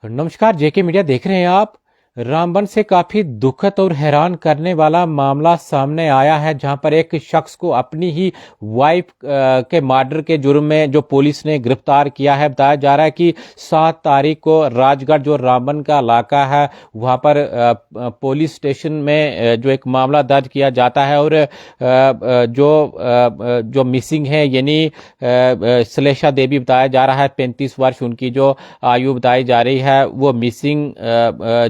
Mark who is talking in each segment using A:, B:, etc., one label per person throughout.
A: नमस्कार, जेके मीडिया देख रहे हैं आप। रामबन से काफी दुखद और हैरान करने वाला मामला सामने आया है, जहां पर एक शख्स को अपनी ही वाइफ के मर्डर के जुर्म में जो पुलिस ने गिरफ्तार किया है। बताया जा रहा है कि 7 तारीख को राजगढ़ जो रामबन का इलाका है वहां पर पुलिस स्टेशन में जो एक मामला दर्ज किया जाता है और जो मिसिंग है यानी श्लेषा देवी बताया जा रहा है, 35 वर्ष उनकी जो आयु बताई जा रही है, वो मिसिंग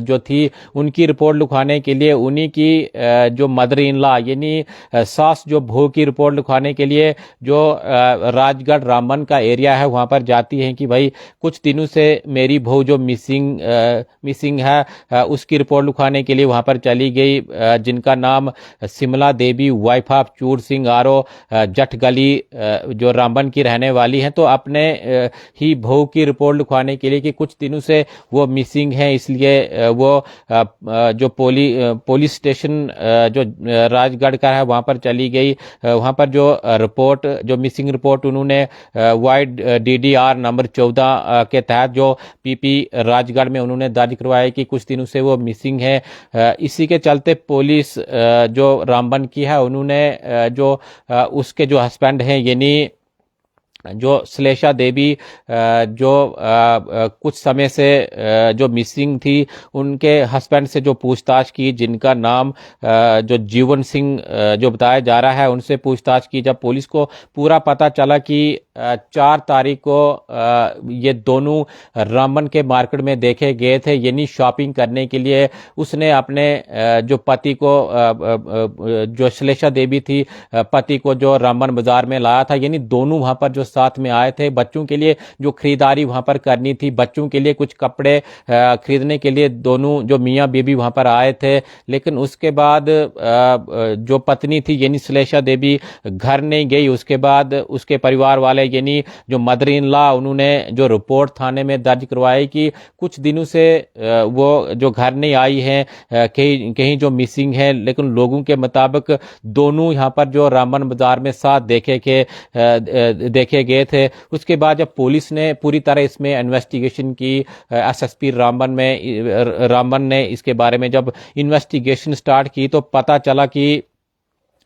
A: जो थी उनकी रिपोर्ट लिखवाने के लिए उन्हीं की जो मदर इन लॉ यानी सास जो बहू की रिपोर्ट लिखवाने के लिए जो राजगढ़ रामबन का एरिया है वहां पर जाती है कि भाई कुछ दिनों से मेरी बहू जो मिसिंग है उसकी रिपोर्ट लिखवाने के लिए वहां पर चली गई, जिनका नाम सिमला देवी वाइफ ऑफ चूर सिंह आरो जट गली जो रामबन की रहने वाली हैं। तो अपने ही बहू की रिपोर्ट लिखवाने के लिए कि कुछ दिनों से वो मिसिंग है, इसलिए वो जो पुलिस स्टेशन जो राजगढ़ का है वहां पर चली गई। वहां पर जो रिपोर्ट जो मिसिंग रिपोर्ट उन्होंने वाइड DDR नंबर 14 के तहत जो PP राजगढ़ में उन्होंने दर्ज करवाया कि कुछ दिनों से वो मिसिंग है। इसी के चलते पुलिस जो रामबन की है उन्होंने जो उसके जो हस्बैंड हैं यानी जो श्लेषा देवी जो कुछ समय से जो मिसिंग थी उनके हस्बैंड से जो पूछताछ की, जिनका नाम जो जीवन सिंह जो बताया जा रहा है, उनसे पूछताछ की। जब पुलिस को पूरा पता चला कि 4 तारीख को ये दोनों रामबन के मार्केट में देखे गए थे यानी शॉपिंग करने के लिए, उसने अपने जो पति को जो श्लेषा देवी थी पति को जो रामबन बाजार में लाया था, यानी दोनों वहां पर जो साथ में आए थे। बच्चों के लिए जो खरीदारी वहां पर करनी थी, बच्चों के लिए कुछ कपड़े खरीदने के लिए दोनों जो मियाँ बीबी वहां पर आए थे। लेकिन उसके बाद जो पत्नी थी यानी श्लेषा देवी घर नहीं गई। उसके बाद उसके परिवार वाले यानी जो मदर इन लॉ उन्होंने जो रिपोर्ट थाने में दर्ज करवाई कि कुछ दिनों से वो जो घर नहीं आई है, कहीं कहीं जो मिसिंग है। लेकिन लोगों के मुताबिक दोनों यहाँ पर जो रामबन बाजार में साथ देखे गए थे। उसके बाद जब पुलिस ने पूरी तरह इसमें इन्वेस्टिगेशन की, SSP रामबन ने इसके बारे में जब इन्वेस्टिगेशन स्टार्ट की तो पता चला कि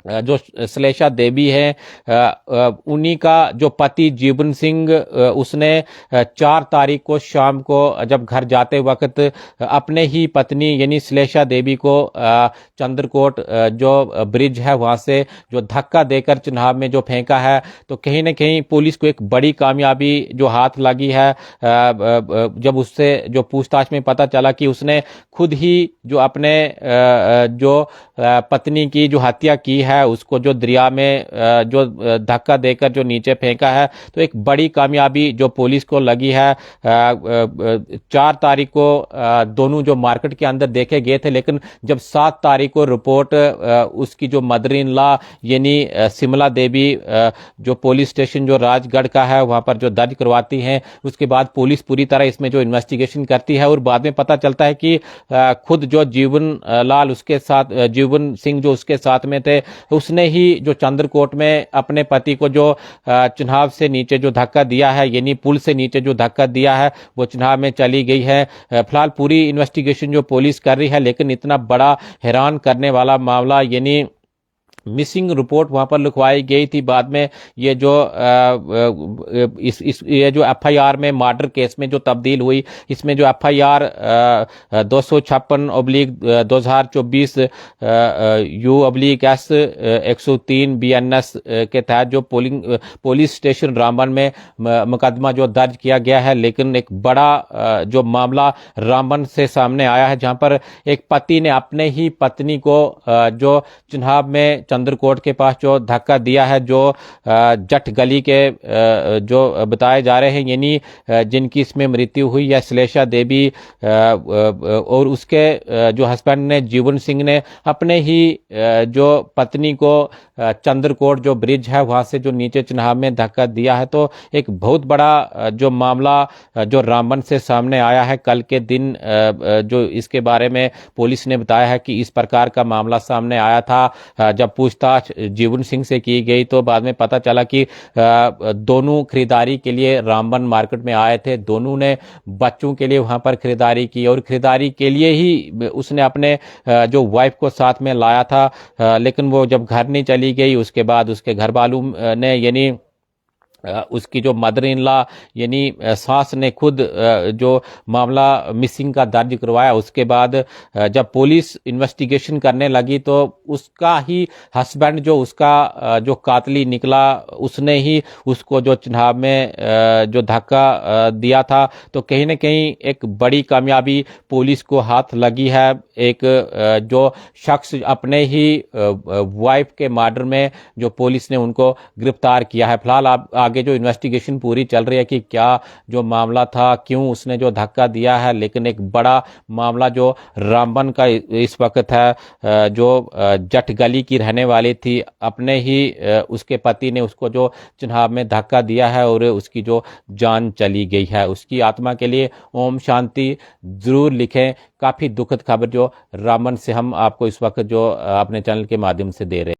A: जो श्लेषा देवी है उन्हीं का जो पति जीवन सिंह उसने 4 तारीख को शाम को जब घर जाते वक्त अपने ही पत्नी यानी श्लेषा देवी को चंद्रकोट जो ब्रिज है वहां से जो धक्का देकर चिनाब में जो फेंका है। तो कहीं ना कहीं पुलिस को एक बड़ी कामयाबी जो हाथ लगी है, जब उससे जो पूछताछ में पता चला कि उसने खुद ही जो अपने जो पत्नी की जो हत्या की है उसको जो दरिया में जो धक्का देकर जो नीचे फेंका है। तो एक बड़ी कामयाबी जो पुलिस को लगी है। 4 तारीख को दोनों जो मार्केट के अंदर देखे गए थे, लेकिन जब 7 तारीख को रिपोर्ट उसकी जो मदर इन लॉ यानी सिमला देवी जो पुलिस स्टेशन जो राजगढ़ का है वहां पर जो दर्ज करवाती हैं, उसके बाद पुलिस पूरी तरह इसमें जो इन्वेस्टिगेशन करती है और बाद में पता चलता है कि खुद जो जीवन सिंह जो उसके साथ में थे, उसने ही जो चंद्रकोट में अपने पति को जो चिनाब से नीचे जो धक्का दिया है यानी पुल से नीचे जो धक्का दिया है वो चिनाब में चली गई है। फिलहाल पूरी इन्वेस्टिगेशन जो पुलिस कर रही है, लेकिन इतना बड़ा हैरान करने वाला मामला यानी मिसिंग रिपोर्ट वहां पर लिखवाई गई थी। बाद में ये जो ये जो FIR में मर्डर केस में जो तब्दील हुई, इसमें जो FIR 256/2024 U/S 103 BNS के तहत जो पुलिस स्टेशन रामबन में मुकदमा जो दर्ज किया गया है। लेकिन एक बड़ा जो मामला रामबन से सामने आया है, जहां पर एक पति ने अपने ही पत्नी को जो चिनाब में चंद्रकोट के पास जो धक्का दिया है, जो जट गली के जो बताए जा रहे हैं यानी जिनकी इसमें मृत्यु हुई है श्लेषा देवी और उसके जो हस्बैंड ने जीवन सिंह ने अपने ही जो पत्नी को चंद्रकोट जो ब्रिज है वहां से जो नीचे चिनाब में धक्का दिया है। तो एक बहुत बड़ा जो मामला जो रामबन से सामने आया है कल के दिन, जो इसके बारे में पुलिस ने बताया है कि इस प्रकार का मामला सामने आया था। जब पूछताछ जीवन सिंह से की गई तो बाद में पता चला कि दोनों खरीदारी के लिए रामबन मार्केट में आए थे। दोनों ने बच्चों के लिए वहां पर खरीदारी की और खरीदारी के लिए ही उसने अपने जो वाइफ को साथ में लाया था, लेकिन वो जब घर नहीं चली गई उसके बाद उसके घर वालों ने यानी उसकी जो मदर इन लॉ यानी सास ने खुद जो मामला मिसिंग का दर्ज करवाया। उसके बाद जब पुलिस इन्वेस्टिगेशन करने लगी तो उसका ही हस्बैंड जो उसका जो कातली निकला उसने ही उसको जो चिन्हाब में जो धक्का दिया था। तो कहीं ना कहीं एक बड़ी कामयाबी पुलिस को हाथ लगी है। एक जो शख्स अपने ही वाइफ के मर्डर में जो पुलिस ने उनको गिरफ्तार किया है। फिलहाल आगे जो इन्वेस्टिगेशन पूरी चल रही है कि क्या जो मामला था, क्यों उसने जो धक्का दिया है, लेकिन एक बड़ा मामला जो रामबन का इस वक्त है, जो जट गली की रहने वाली थी, अपने ही उसके पति ने उसको जो चिन्हाब में धक्का दिया है और उसकी जो जान चली गई है। उसकी आत्मा के लिए ओम शांति जरूर लिखें। काफी दुखद खबर जो रामबन से हम आपको इस वक्त जो अपने चैनल के माध्यम से दे रहे हैं।